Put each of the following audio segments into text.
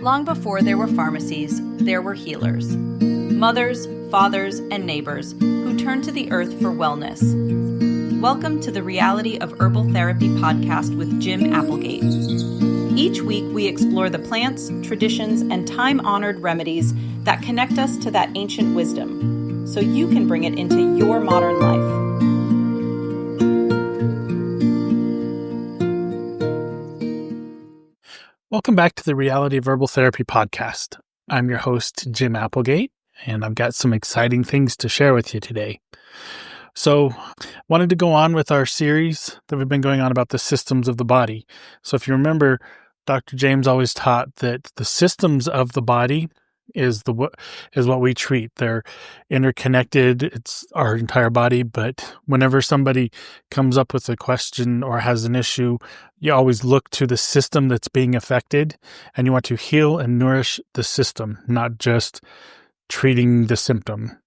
Long before there were pharmacies, there were healers. Mothers, fathers, and neighbors who turned to the earth for wellness. Welcome to the Reality of Herbal Therapy podcast with Jim Applegate. Each week we explore the plants, traditions, and time-honored remedies that connect us to that ancient wisdom, so you can bring it into your modern life. Welcome back to the Reality of Herbal Therapy podcast. I'm your host, Jim Applegate, and I've got some exciting things to share with you today. So, wanted to go on with our series that we've been going on about the systems of the body. So if you remember, Dr. James always taught that the systems of the body is what we treat. They're interconnected. It's our entire body. But whenever somebody comes up with a question or has an issue, you always look to the system that's being affected, and you want to heal and nourish the system, not just treating the symptom.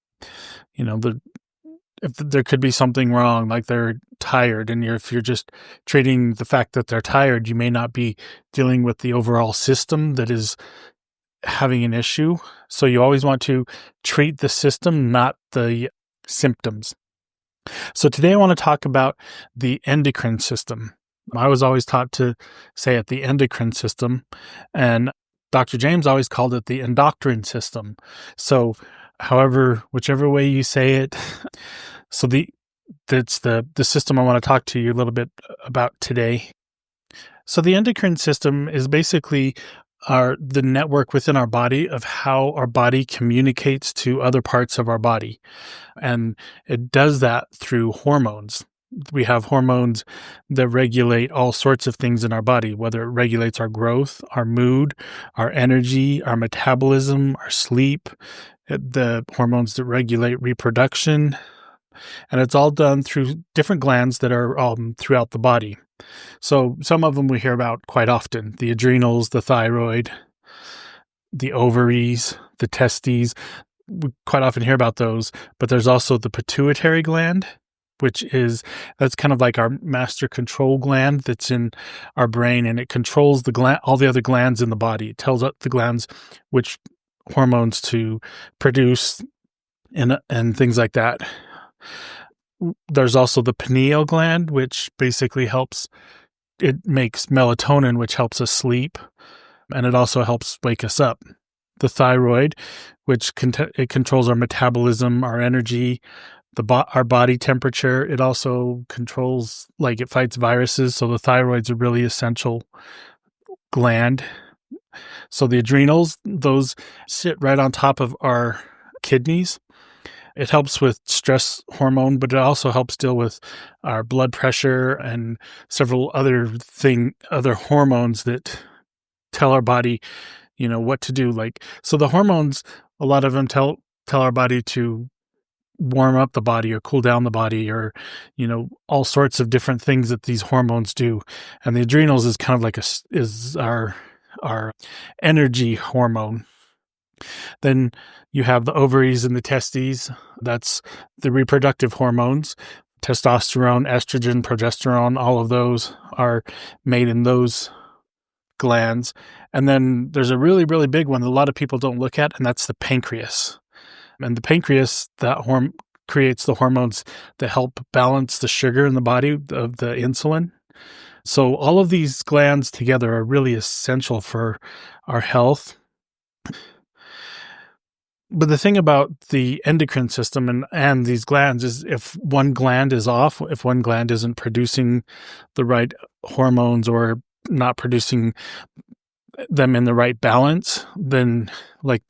If there could be something wrong, like they're tired, and if you're just treating the fact that they're tired, you may not be dealing with the overall system that is having an issue. So you always want to treat the system, not the symptoms. So today I want to talk about the endocrine system. I was always taught to say it the endocrine system, and Dr. James always called it the endocrine system. So whichever way you say it, so that's the system I want to talk to you a little bit about today. So the endocrine system is basically the network within our body of how our body communicates to other parts of our body. And it does that through hormones. We have hormones that regulate all sorts of things in our body, whether it regulates our growth, our mood, our energy, our metabolism, our sleep, the hormones that regulate reproduction. And it's all done through different glands that are throughout the body. So some of them we hear about quite often: the adrenals, the thyroid, the ovaries, the testes. We quite often hear about those. But there's also the pituitary gland, that's kind of like our master control gland that's in our brain, and it controls all the other glands in the body. It tells the glands which hormones to produce and things like that. There's also the pineal gland, which basically it makes melatonin, which helps us sleep, and it also helps wake us up. The thyroid, which it controls our metabolism, our energy, our body temperature. It also controls, it fights viruses, so the thyroid's a really essential gland. So the adrenals, those sit right on top of our kidneys. It helps with stress hormone, but it also helps deal with our blood pressure and several other hormones that tell our body, what to do. So the hormones, a lot of them tell our body to warm up the body or cool down the body, or, all sorts of different things that these hormones do. And the adrenals is kind of is our energy hormone. Then you have the ovaries and the testes. That's the reproductive hormones. Testosterone, estrogen, progesterone, all of those are made in those glands. And then there's a really, really big one that a lot of people don't look at, and that's the pancreas. And the pancreas, creates the hormones that help balance the sugar in the body of the insulin. So all of these glands together are really essential for our health. But the thing about the endocrine system and these glands is, if one gland is off, if one gland isn't producing the right hormones or not producing them in the right balance, then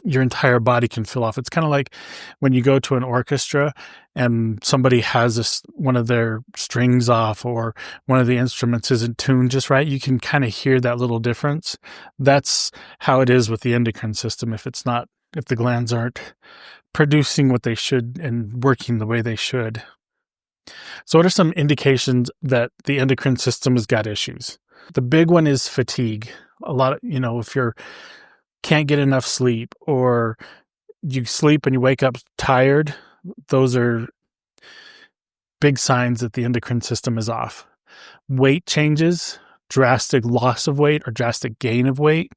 your entire body can feel off. It's kind of like when you go to an orchestra and somebody has one of their strings off, or one of the instruments isn't tuned just right. You can kind of hear that little difference. That's how it is with the endocrine system. If the glands aren't producing what they should and working the way they should. So what are some indications that the endocrine system has got issues? The big one is fatigue. A lot of, if you can't get enough sleep, or you sleep and you wake up tired, those are big signs that the endocrine system is off. Weight changes, drastic loss of weight or drastic gain of weight,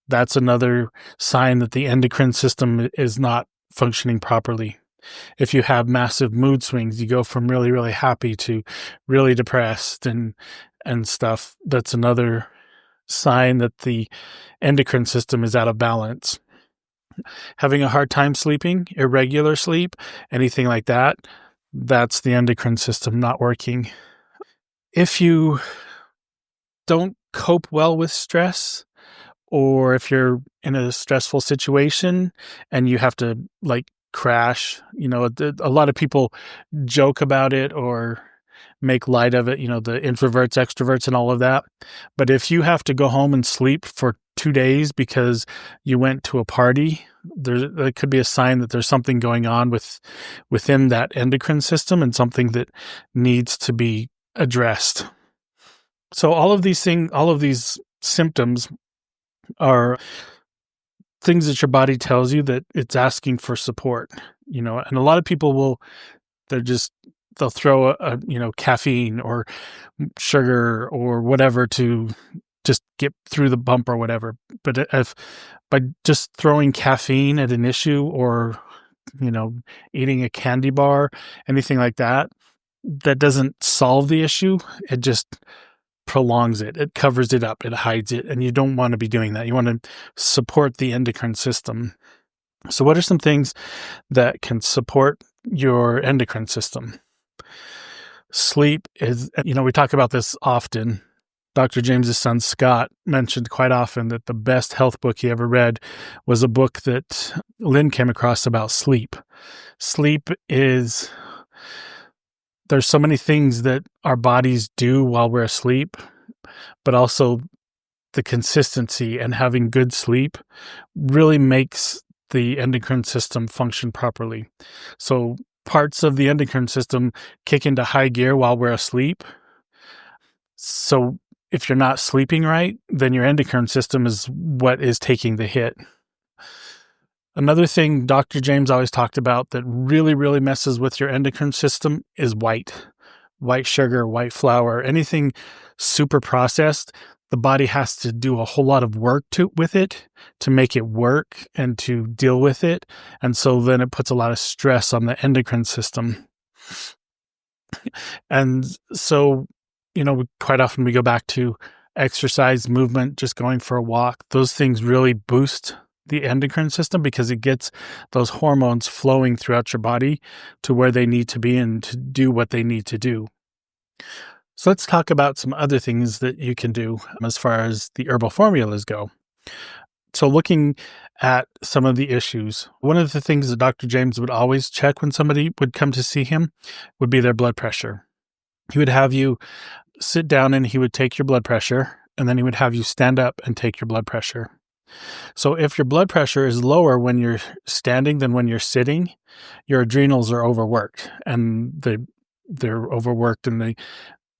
That's another sign that the endocrine system is not functioning properly. If you have massive mood swings, you go from really, really happy to really depressed and stuff, that's another sign that the endocrine system is out of balance. Having a hard time sleeping, irregular sleep, anything like that, that's the endocrine system not working. If you don't cope well with stress, or if you're in a stressful situation and you have to crash, a lot of people joke about it or make light of it, the introverts, extroverts, and all of that. But if you have to go home and sleep for 2 days because you went to a party, there could be a sign that there's something going on within that endocrine system and something that needs to be addressed. So all of these symptoms are things that your body tells you that it's asking for support, and a lot of people they'll throw caffeine or sugar or whatever to just get through the bump or whatever. But if by just throwing caffeine at an issue or, eating a candy bar, anything like that, that doesn't solve the issue. It just prolongs it. It covers it up. It hides it. And you don't want to be doing that. You want to support the endocrine system. So what are some things that can support your endocrine system? Sleep is, we talk about this often. Dr. James's son, Scott, mentioned quite often that the best health book he ever read was a book that Lynn came across about sleep. Sleep is, there's so many things that our bodies do while we're asleep, but also the consistency and having good sleep really makes the endocrine system function properly. So parts of the endocrine system kick into high gear while we're asleep. So if you're not sleeping right, then your endocrine system is what is taking the hit. Another thing Dr. James always talked about that really, really messes with your endocrine system is white sugar, white flour, anything super processed. The body has to do a whole lot of work with it to make it work and to deal with it. And so then it puts a lot of stress on the endocrine system. And so, quite often we go back to exercise, movement, just going for a walk. Those things really boost the endocrine system because it gets those hormones flowing throughout your body to where they need to be and to do what they need to do. So let's talk about some other things that you can do as far as the herbal formulas go. So looking at some of the issues, one of the things that Dr. James would always check when somebody would come to see him would be their blood pressure. He would have you sit down and he would take your blood pressure, and then he would have you stand up and take your blood pressure. So if your blood pressure is lower when you're standing than when you're sitting, your adrenals are overworked, and they're overworked and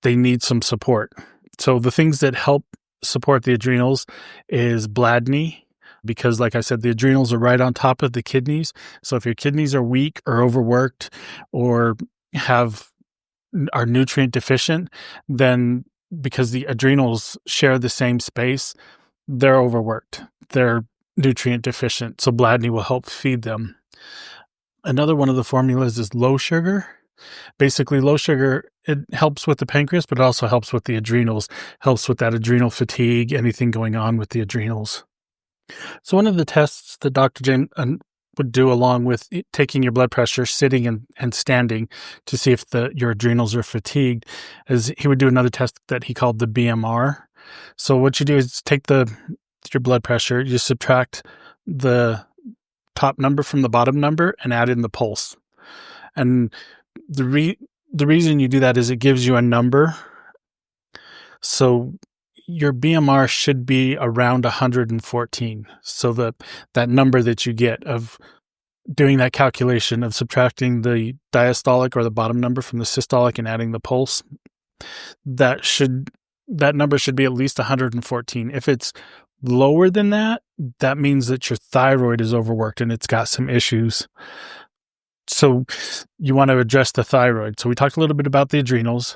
they need some support. So the things that help support the adrenals is bladney, because like I said, the adrenals are right on top of the kidneys. So if your kidneys are weak or overworked or are nutrient deficient, then because the adrenals share the same space, they're overworked. They're nutrient deficient. So bladney will help feed them. Another one of the formulas is low sugar. Basically, low sugar, it helps with the pancreas, but it also helps with the adrenals, helps with that adrenal fatigue, anything going on with the adrenals. So one of the tests that Dr. James would do along with taking your blood pressure, sitting and standing to see if your adrenals are fatigued, is he would do another test that he called the BMR. So what you do is take your blood pressure, you subtract the top number from the bottom number and add in the pulse. And the reason you do that is it gives you a number. So your BMR should be around 114. So that number that you get of doing that calculation of subtracting the diastolic or the bottom number from the systolic and adding the pulse, that number should be at least 114. If it's lower than that, that means that your thyroid is overworked and it's got some issues. So you want to address the thyroid. So we talked a little bit about the adrenals.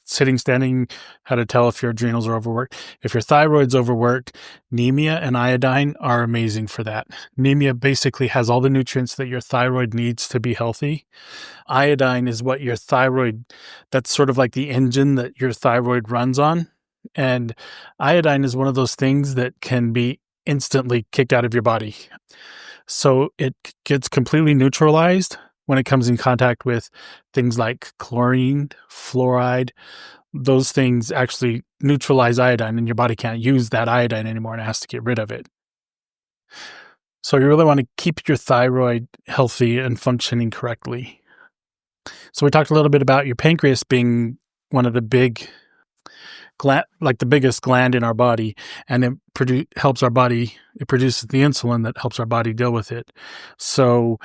sitting, standing, how to tell if your adrenals are overworked. If your thyroid's overworked, anemia and iodine are amazing for that. Anemia basically has all the nutrients that your thyroid needs to be healthy. Iodine is what your thyroid, that's sort of like the engine that your thyroid runs on. And iodine is one of those things that can be instantly kicked out of your body. So it gets completely neutralized when it comes in contact with things like chlorine, fluoride. Those things actually neutralize iodine, and your body can't use that iodine anymore and it has to get rid of it. So you really want to keep your thyroid healthy and functioning correctly. So we talked a little bit about your pancreas being one of the big gland, like the biggest gland in our body, and it helps our body. It produces the insulin that helps our body deal with it. So,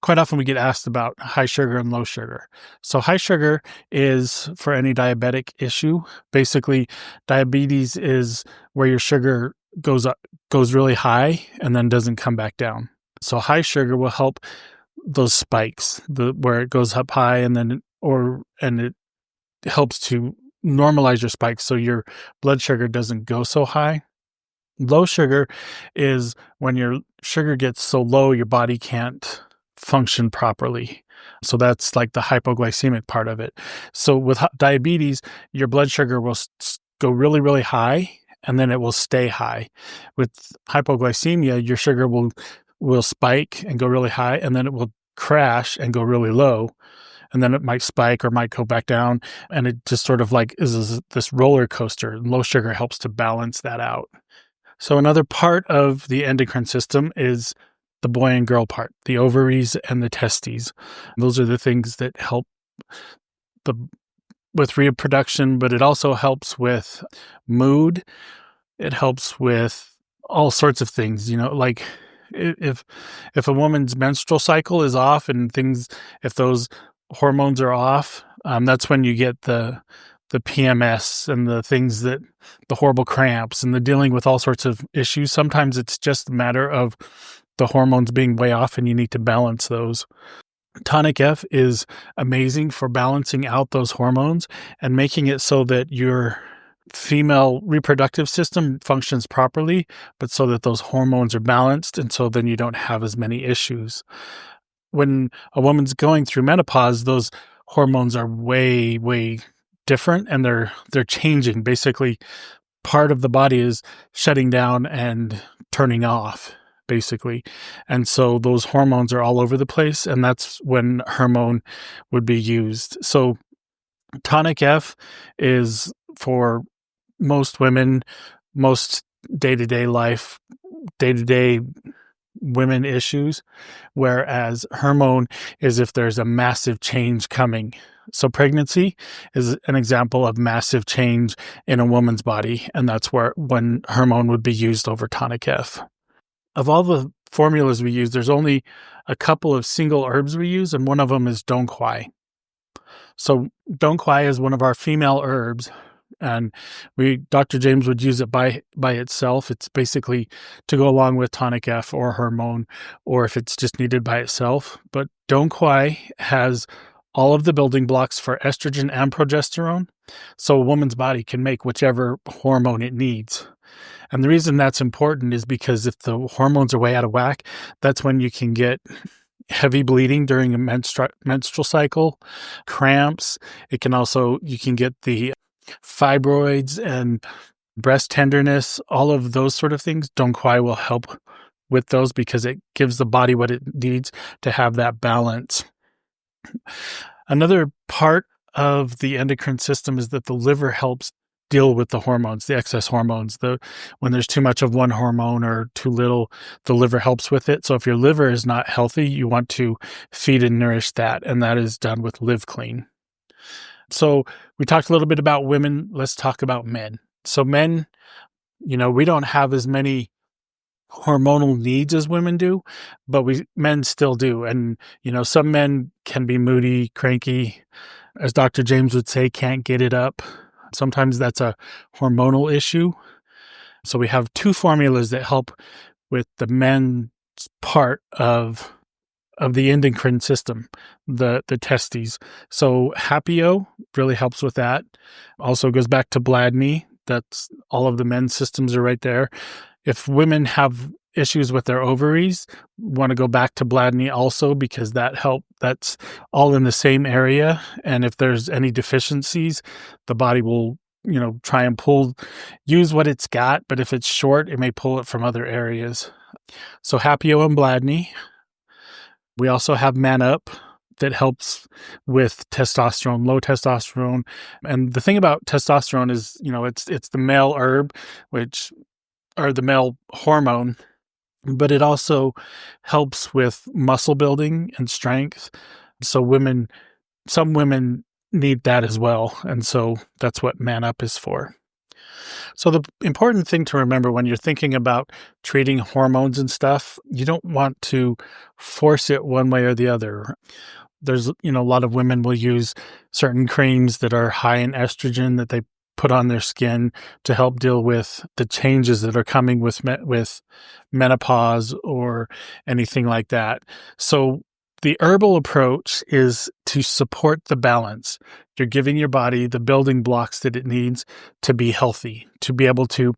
quite often we get asked about high sugar and low sugar. So high sugar is for any diabetic issue. Basically, diabetes is where your sugar goes really high and then doesn't come back down. So high sugar will help those spikes, where it goes up high and it helps to normalize your spikes so your blood sugar doesn't go so high. Low sugar is when your sugar gets so low your body can't function properly. So that's like the hypoglycemic part of it. So with diabetes, your blood sugar will go really, really high and then it will stay high. With hypoglycemia, your sugar will spike and go really high and then it will crash and go really low. And then it might spike or might go back down. And it just sort of like is this roller coaster. Low sugar helps to balance that out. So another part of the endocrine system is the boy and girl part, the ovaries and the testes. Those are the things that help with reproduction, but it also helps with mood. It helps with all sorts of things, like if a woman's menstrual cycle is off and if those hormones are off, that's when you get the PMS and the horrible cramps and the dealing with all sorts of issues. Sometimes it's just a matter of the hormones being way off and you need to balance those. Tonic F is amazing for balancing out those hormones and making it so that your female reproductive system functions properly, but so that those hormones are balanced and so then you don't have as many issues. When a woman's going through menopause, those hormones are way, way different and they're changing. Basically, part of the body is shutting down and turning off, basically. And so those hormones are all over the place, and that's when hormone would be used. So Tonic F is for most women, most day-to-day life, day-to-day women issues, whereas hormone is if there's a massive change coming. So pregnancy is an example of massive change in a woman's body, and that's when hormone would be used over Tonic F. Of all the formulas we use, there's only a couple of single herbs we use, and one of them is Dong Quai. So Dong Quai is one of our female herbs, and Dr. James would use it by itself. It's basically to go along with Tonic F or hormone, or if it's just needed by itself. But Dong Quai has all of the building blocks for estrogen and progesterone, so a woman's body can make whichever hormone it needs. And the reason that's important is because if the hormones are way out of whack, that's when you can get heavy bleeding during a menstrual cycle, cramps. You can get the fibroids and breast tenderness, all of those sort of things. Dong Quai will help with those because it gives the body what it needs to have that balance. Another part of the endocrine system is that the liver helps deal with the hormones, the excess hormones. When there's too much of one hormone or too little, the liver helps with it. So if your liver is not healthy, you want to feed and nourish that, and that is done with Live Clean. So we talked a little bit about women. Let's talk about men. So men, we don't have as many hormonal needs as women do, but men still do. And, some men can be moody, cranky, as Dr. James would say, can't get it up. Sometimes that's a hormonal issue. So we have two formulas that help with the men's part of the endocrine system, the testes. So Hapio really helps with that. Also goes back to Bladney. That's all of the men's systems are right there. If women have issues with their ovaries, want to go back to Bladney also, because that's all in the same area. And if there's any deficiencies, the body will, try and use what it's got. But if it's short, it may pull it from other areas. So Hapio and Bladney. We also have Man Up that helps with testosterone, low testosterone. And the thing about testosterone is, it's the male herb, or the male hormone, but it also helps with muscle building and strength. So some women need that as well. And so that's what Man Up is for. So the important thing to remember when you're thinking about treating hormones and stuff, you don't want to force it one way or the other. There's, a lot of women will use certain creams that are high in estrogen that they put on their skin to help deal with the changes that are coming with menopause or anything like that. So the herbal approach is to support the balance. You're giving your body the building blocks that it needs to be healthy, to be able to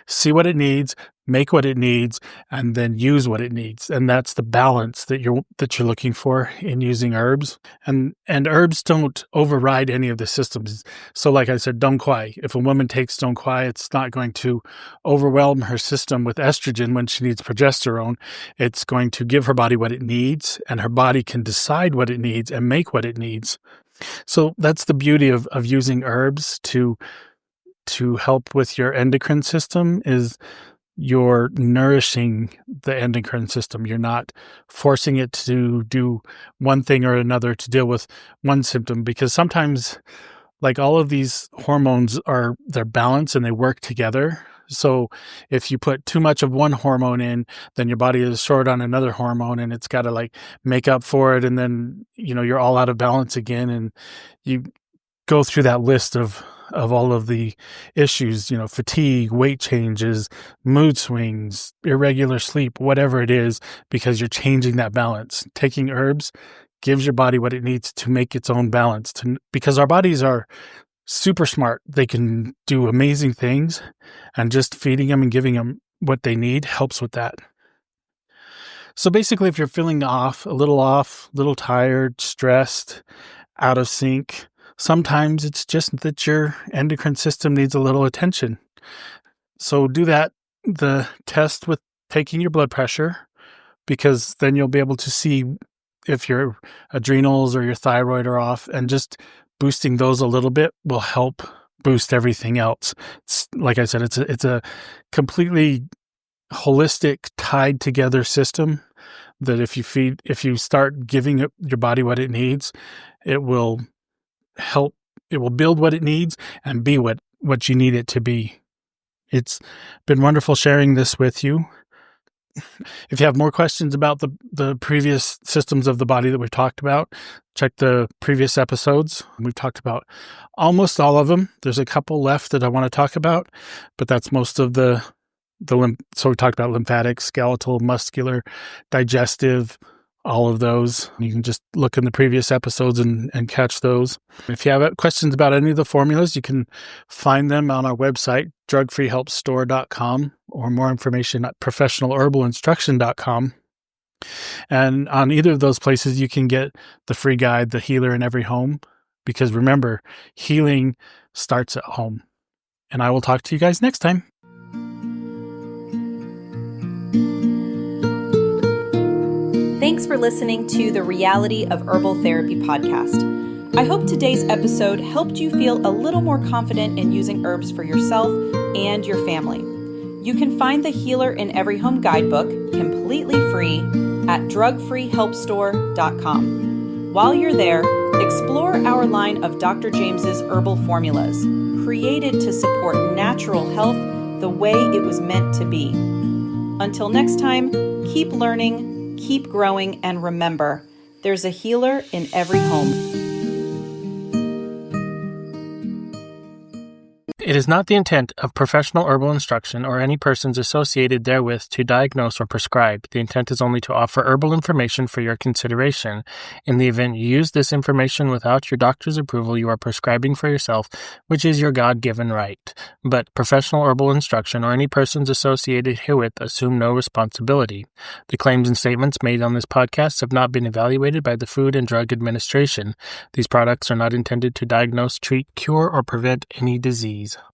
see what it needs, make what it needs, and then use what it needs. And that's the balance that you're looking for in using herbs. And herbs don't override any of the systems. So like I said, Dong Quai. If a woman takes Dong Quai, it's not going to overwhelm her system with estrogen when she needs progesterone. It's going to give her body what it needs, and her body can decide what it needs and make what it needs. So that's the beauty of using herbs to help with your endocrine system, is you're nourishing the endocrine system. You're not forcing it to do one thing or another to deal with one symptom, because sometimes, like, all of these hormones they're balanced and they work together. So if you put too much of one hormone in, then your body is short on another hormone and it's got to make up for it. And then, you're all out of balance again. And you go through that list of all of the issues, fatigue, weight changes, mood swings, irregular sleep, whatever it is, because you're changing that balance. Taking herbs gives your body what it needs to make its own balance, because our bodies are super smart. They can do amazing things, and just feeding them and giving them what they need helps with that. So basically, if you're feeling a little tired, stressed, out of sync, sometimes it's just that your endocrine system needs a little attention. So do the test with taking your blood pressure, because then you'll be able to see if your adrenals or your thyroid are off, and just boosting those a little bit will help boost everything else. Like I said, it's a completely holistic, tied together system that if you start giving your body what it needs, it will build what it needs and be what you need it to be. It's been wonderful sharing this with you. If you have more questions about the previous systems of the body that we've talked about, check the previous episodes. We've talked about almost all of them. There's a couple left that I want to talk about, but that's most of the so we talked about lymphatic, skeletal, muscular, digestive, all of those. You can just look in the previous episodes and catch those. If you have questions about any of the formulas, you can find them on our website, drugfreehelpstore.com, or more information at professionalherbalinstruction.com. And on either of those places, you can get the free guide, The Healer in Every Home, because remember, healing starts at home. And I will talk to you guys next time. Thanks for listening to the Reality of Herbal Therapy podcast. I hope today's episode helped you feel a little more confident in using herbs for yourself and your family. You can find the Healer in Every Home guidebook completely free at drugfreehelpstore.com. While you're there, explore our line of Dr. James's herbal formulas, created to support natural health the way it was meant to be. Until next time, keep learning, keep growing, and remember, there's a healer in every home. It is not the intent of professional herbal instruction or any persons associated therewith to diagnose or prescribe. The intent is only to offer herbal information for your consideration. In the event you use this information without your doctor's approval, you are prescribing for yourself, which is your God-given right. But professional herbal instruction or any persons associated herewith assume no responsibility. The claims and statements made on this podcast have not been evaluated by the Food and Drug Administration. These products are not intended to diagnose, treat, cure, or prevent any disease.